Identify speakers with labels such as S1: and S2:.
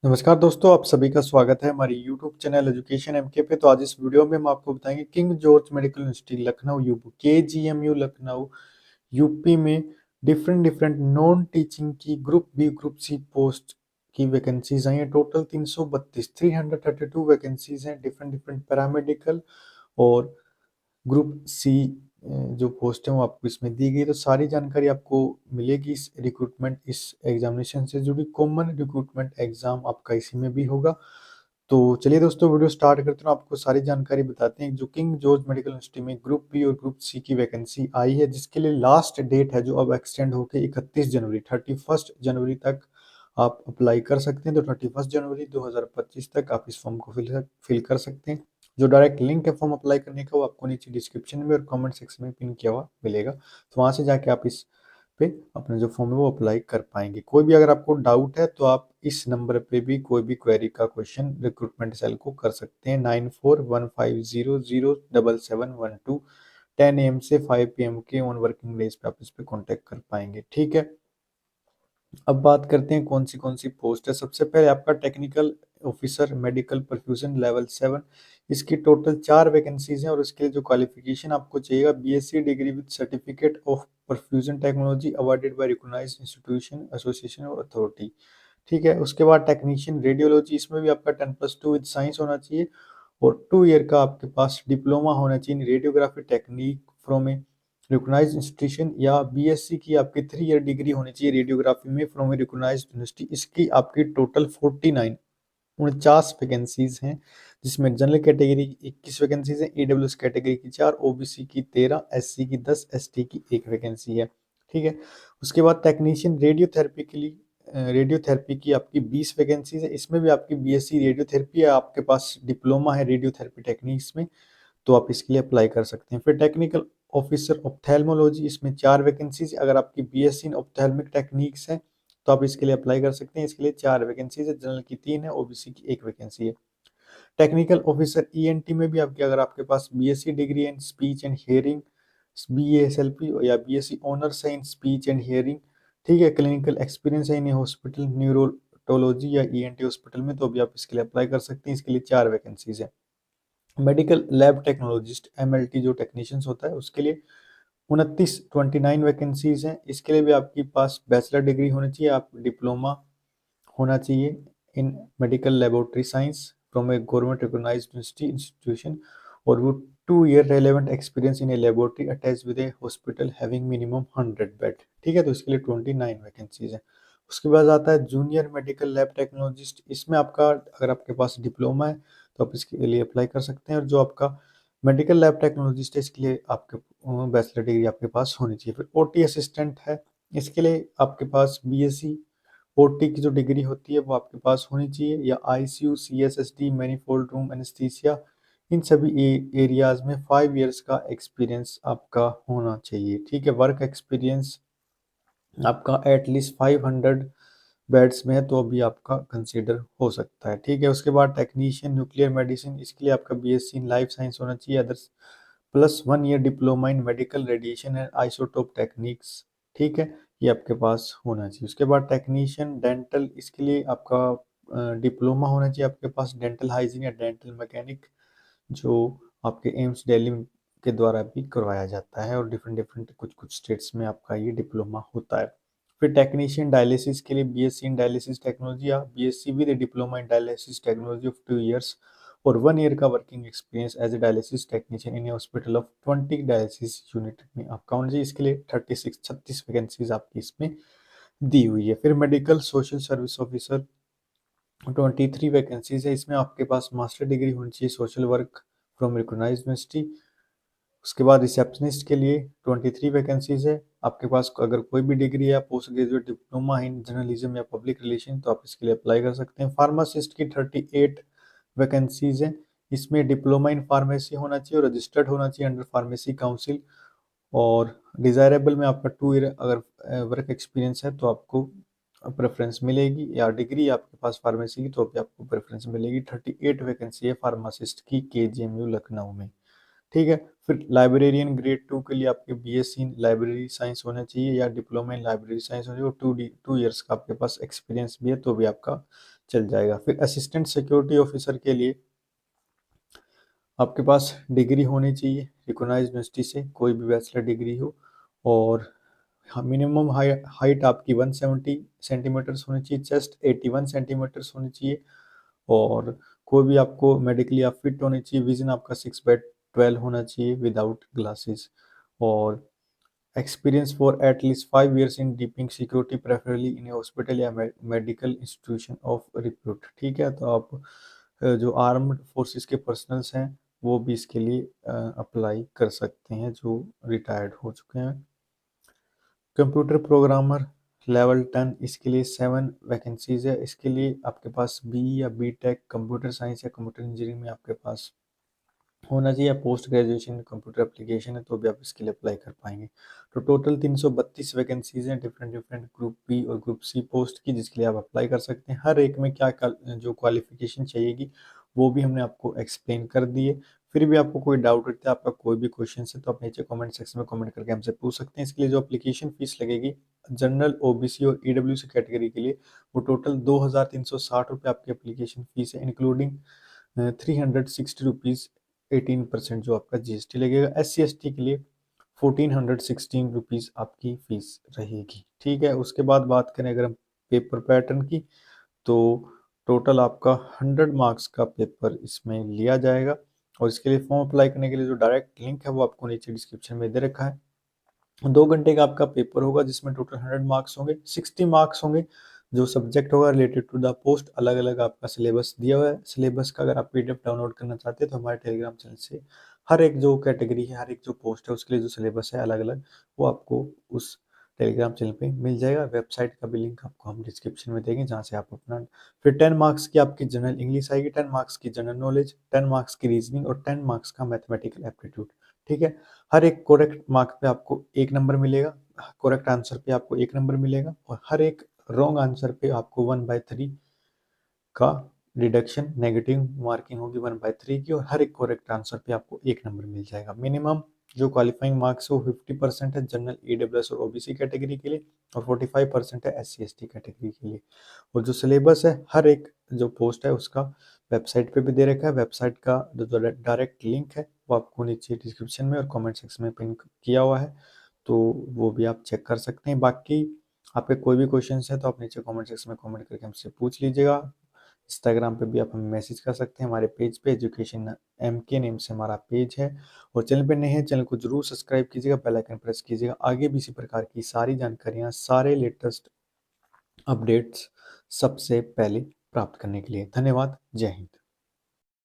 S1: नमस्कार दोस्तों, आप सभी का स्वागत है हमारी यूट्यूब चैनल एजुकेशन एमके पे। तो आज इस वीडियो में हम आपको बताएंगे King George Medical Institute Lucknow UP KGMU Lucknow UP में डिफरेंट डिफरेंट नॉन टीचिंग की group B group C post की वैकेंसीज आई हैं। टोटल 332 वैकेंसीज हैं। डिफरेंट डिफरेंट पैरामेडिकल और ग्रुप सी जो पोस्ट है वो आपको इसमें दी गई। तो सारी जानकारी आपको मिलेगी इस रिक्रूटमेंट इस एग्जामिनेशन से जुड़ी। कॉमन रिक्रूटमेंट एग्जाम आपका इसी में भी होगा। तो चलिए दोस्तों, वीडियो स्टार्ट करते हैं। आपको सारी जानकारी बताते हैं। जो किंग जॉर्ज मेडिकल यूनिवर्सिटी में ग्रुप बी और ग्रुप सी की वैकेंसी आई है, जिसके लिए लास्ट डेट है जो अब एक्सटेंड होकर 31 जनवरी तक आप अप्लाई कर सकते हैं। तो 31 जनवरी 2025 तक आप इस फॉर्म को फिल कर सकते हैं। जो डायरेक्ट लिंक है फॉर्म अप्लाई करने का वो आपको नीचे डिस्क्रिप्शन में और कमेंट सेक्शन में पिन किया हुआ मिलेगा। तो वहां से जाके आप इस पे अपना जो फॉर्म है वो अप्लाई कर पाएंगे। कोई भी अगर आपको डाउट है तो आप इस नंबर पे भी कोई भी क्वेरी का क्वेश्चन रिक्रूटमेंट सेल को कर सकते हैं। 9415007712 10 AM से 5 PM के ऑन वर्किंग डेज पे आप इस पे कॉन्टेक्ट कर पाएंगे। ठीक है, अब बात करते हैं कौन सी पोस्ट है। सबसे पहले आपका technical officer medical perfusion level 7। इसकी टोटल 4 वैकेंसीज हैं और इसके लिए जो क्वालिफिकेशन आपको चाहिएगा, BSc degree with certificate of perfusion technology awarded by recognised institution association और अथॉरिटी। ठीक है, उसके बाद टेक्नीशियन रेडियोलॉजी, इसमें भी आपका 10+2 विद साइंस होना चाहिए और 2 ईयर का आपके पास डिप्लोमा होना चाहिए in radiography technique from a recognised institution, या बीएससी की आपकी 3 ईयर डिग्री होनी चाहिए रेडियोग्राफी में फ्रॉम ए रिकॉग्नाइज्ड यूनिवर्सिटी। इसकी आपकी टोटल 49 वैकेंसीज हैं, जिसमें जनरल कैटेगरी की 21 वैकेंसीज हैं, ईडब्ल्यूएस कैटेगरी की 4, ओबीसी की 13, एससी की 10, एसटी की 1 वैकेंसी है। ठीक है, उसके बाद टेक्नीशियन रेडियोथेरेपी के लिए रेडियोथेरेपी की आपकी 20 वैकेंसीज है। इसमें भी आपकी बीएससी रेडियोथेरेपी है, आपके पास डिप्लोमा है रेडियोथेरेपी टेक्निक्स में, तो आप इसके लिए अप्लाई कर सकते हैं। फिर टेक्निकल ऑफिसर ऑप्थेल्मोलॉजी, इसमें 4 वैकेंसीज। अगर आपकी बीएससी इन ऑप्थेल्मिक टेक्निक्स है तो आप इसके लिए अप्लाई कर सकते हैं। इसके लिए 4 वैकेंसीज है, जनरल की 3 है, ओबीसी की 1 वैकेंसी है। टेक्निकल ऑफिसर ईएनटी में भी आपकी अगर आपके पास BSc degree in speech and hearing, BSLP या बीएससी ऑनर्स है इन स्पीच एंड हियरिंग, ठीक है, क्लिनिकल एक्सपीरियंस है इन हॉस्पिटल न्यूरोटोलॉजी या ईएनटी हॉस्पिटल में, तो भी आप इसके लिए अप्लाई कर सकते हैं। इसके लिए 4 वैकेंसीज है। मेडिकल लैब टेक्नोलॉजिस्ट एमएलटी जो टेक्नीशियंस होता है उसके लिए 29 वैकेंसीज हैं। इसके लिए भी आपके पास बैचलर डिग्री होनी चाहिए, आप डिप्लोमा होना चाहिए in medical laboratory science from a government recognised institution, और वो 2 year relevant experience in a laboratory attach with a hospital having minimum 100 bed. ठीक है, तो इसके लिए 29 वैकेंसीज है। उसके बाद आता है जूनियर मेडिकल लैब टेक्नोलॉजिस्ट। इसमें आपका अगर आपके पास डिप्लोमा है तो आप इसके लिए अप्लाई कर सकते हैं, और जो आपका मेडिकल लैब टेक्नोलॉजिस्ट है इसके लिए आपके बैचलर डिग्री आपके पास होनी चाहिए। फिर ओटी असिस्टेंट है, इसके लिए आपके पास बीएससी ओटी की जो डिग्री होती है वो आपके पास होनी चाहिए, या ICU CSSD manifold room anaesthesia, इन सभी एरियाज में 5 इयर्स का एक्सपीरियंस आपका होना चाहिए। ठीक है, वर्क एक्सपीरियंस आपका एटलीस्ट 500 बेड्स में है तो अभी आपका कंसीडर हो सकता है। ठीक है, उसके बाद टेक्नीशियन न्यूक्लियर मेडिसिन, इसके लिए आपका बीएससी इन लाइफ साइंस होना चाहिए, others plus 1 year diploma in medical radiation and isotope techniques. ठीक है, ये आपके पास होना चाहिए। उसके बाद टेक्नीशियन डेंटल, इसके लिए आपका डिप्लोमा होना चाहिए आपके पास डेंटल हाइजीन या डेंटल मैकेनिक, जो आपके एम्स दिल्ली के द्वारा भी करवाया जाता है, और डिफरेंट डिफरेंट कुछ कुछ स्टेट्स में आपका ये डिप्लोमा होता है। फिर टेक्नीशियन डायलिसिस के लिए बीएससी इन डायलिसिस टेक्नोलॉजी या BSc with diploma in dialysis technology of 2 years और 1 ईयर का working experience as a dialysis technician in hospital of 20 dialysis unit में आपका होना चाहिए। इसके लिए 36 वैकेंसीज आपकी इसमें दी हुई है। फिर medical social service officer 23 vacancies है। इसमें आपके पास मास्टर डिग्री होनी चाहिए social work from recognised university. उसके बाद रिसेप्शनिस्ट के लिए 23 वैकेंसीज है। आपके पास अगर कोई भी डिग्री है, post graduate diploma in journalism या पब्लिक रिलेशन, तो आप इसके लिए अप्लाई कर सकते हैं। फार्मासिस्ट की 38 वैकेंसीज है। इसमें डिप्लोमा इन फार्मेसी होना चाहिए और रजिस्टर्ड होना चाहिए अंडर फार्मेसी काउंसिल, और डिजायरेबल में आपका 2 ईयर अगर वर्क एक्सपीरियंस है तो आपको प्रेफरेंस मिलेगी, या डिग्री आपके पास फार्मेसी की तो भी आपको प्रेफरेंस मिलेगी। 38 वैकेंसी है फार्मासिस्ट की केजीएमयू लखनऊ में। ठीक है, फिर लाइब्रेरियन ग्रेड 2 के लिए आपके बीएससी इन लाइब्रेरी साइंस होना चाहिए या डिप्लोमा इन लाइब्रेरी साइंस होना चाहिए, और 2 ईयर्स का आपके पास एक्सपीरियंस भी है तो भी आपका चल जाएगा। फिर असिस्टेंट सिक्योरिटी ऑफिसर के लिए आपके पास डिग्री होनी चाहिए रिकॉग्नाइज्ड यूनिवर्सिटी से, कोई भी बैचलर डिग्री हो, और मिनिमम हाइट आपकी 170 सेंटीमीटर्स होनी चाहिए, चेस्ट 81 सेंटीमीटर्स होनी चाहिए, और कोई भी आपको मेडिकली आप फिट होनी चाहिए, विजन आपका 6/12 होना चाहिए विदाउट ग्लासेस, और experience for at least 5 years in डीपिंग security preferably in hospital या मेडिकल इंस्टीट्यूशन ऑफ रिप्यूट। ठीक है, तो आप जो आर्म्ड फोर्सेस के पर्सनल्स हैं वो भी इसके लिए अप्लाई कर सकते हैं जो रिटायर्ड हो चुके हैं। कंप्यूटर प्रोग्रामर लेवल 10, इसके लिए 7 वैकेंसीज है। इसके लिए आपके पास बी या बी टेक कंप्यूटर साइंस या कंप्यूटर इंजीनियरिंग में आपके पास होना चाहिए, पोस्ट ग्रेजुएशन कंप्यूटर एप्लीकेशन है तो भी आप इसके लिए अप्लाई कर पाएंगे। तो टोटल 332 वैकेंसीज हैं डिफरेंट डिफरेंट ग्रुप बी और ग्रुप सी पोस्ट की, जिसके लिए आप अप्लाई कर सकते हैं। हर एक में क्या जो क्वालिफिकेशन चाहिएगी वो भी हमने आपको एक्सप्लेन कर दी है। फिर भी आपको कोई डाउट रहता है, आपका कोई भी क्वेश्चन है, तो आप नीचे कमेंट सेक्शन में कमेंट करके हमसे पूछ सकते हैं। इसके लिए जो एप्लीकेशन फीस लगेगी जनरल ओबीसी और ईडब्ल्यूसी कैटेगरी के लिए वो टोटल 2,360 रुपये आपकी एप्लीकेशन फीस है, इंक्लूडिंग 360 रुपीज़ 18% जो आपका जीएसटी लगेगा। SC ST के लिए 1416 रुपीज़ आपकी फीस रहेगी। ठीक है, उसके बाद बात करें अगर हम पेपर पैटर्न की, तो टोटल आपका 100 मार्क्स का पेपर इसमें लिया जाएगा, और इसके लिए फॉर्म अप्लाई करने के लिए जो डायरेक्ट लिंक है वो आपको नीचे डिस्क्रिप्शन में दे रखा है। 2 घंटे का आपका पेपर होगा जिसमें टोटल 100 मार्क्स होंगे, 60 मार्क्स होंगे जो सब्जेक्ट होगा रिलेटेड टू द पोस्ट। अलग अलग आपका सिलेबस दिया हुआ है, सिलेबस का अगर आप PDF डाउनलोड करना चाहते हैं तो हमारे टेलीग्राम चैनल से हर एक जो कैटेगरी है, हर एक जो पोस्ट है उसके लिए जो सिलेबस है अलग अलग, वो आपको उस टेलीग्राम चैनल पे मिल जाएगा। वेबसाइट का भी लिंक आपको हम डिस्क्रिप्शन में देंगे जहाँ से आप अपना। फिर 10 मार्क्स की आपकी जनरल इंग्लिश आएगी, 10 मार्क्स की जनरल नॉलेज, 10 मार्क्स की रीजनिंग और 10 मार्क्स का मैथमेटिकल एप्टीट्यूड। ठीक है, हर एक करेक्ट मार्क पे आपको 1 नंबर मिलेगा, करेक्ट आंसर पे आपको 1 नंबर मिलेगा, और हर एक रॉन्ग आंसर पे आपको 1/3 का डिडक्शन, नेगेटिव मार्किंग होगी 1/3 की, और हर एक करेक्ट आंसर पे आपको 1 नंबर मिल जाएगा। मिनिमम जो क्वालिफाइंग मार्क्स है वो 50% है जनरल EWS और OBC कैटेगरी के लिए, और 45% है SC ST कैटेगरी के लिए। और जो सिलेबस है हर एक जो पोस्ट है उसका वेबसाइट पे भी दे रखा है। वेबसाइट का जो डायरेक्ट लिंक है वो आपको नीचे डिस्क्रिप्शन में और कमेंट सेक्शन में पिन किया हुआ है, तो वो भी आप चेक कर सकते हैं। बाकी आपके कोई भी क्वेश्चन है तो आप नीचे कमेंट सेक्शन में कमेंट करके हमसे पूछ लीजिएगा। इंस्टाग्राम पे भी आप हमें मैसेज कर सकते हैं, हमारे पेज पे एजुकेशन MK नेम से हमारा पेज है। और चैनल पे नए हैं, चैनल को जरूर सब्सक्राइब कीजिएगा, बेल आइकन प्रेस कीजिएगा, आगे भी इसी प्रकार की सारी जानकारियाँ, सारे लेटेस्ट अपडेट्स सबसे पहले प्राप्त करने के लिए। धन्यवाद, जय हिंद।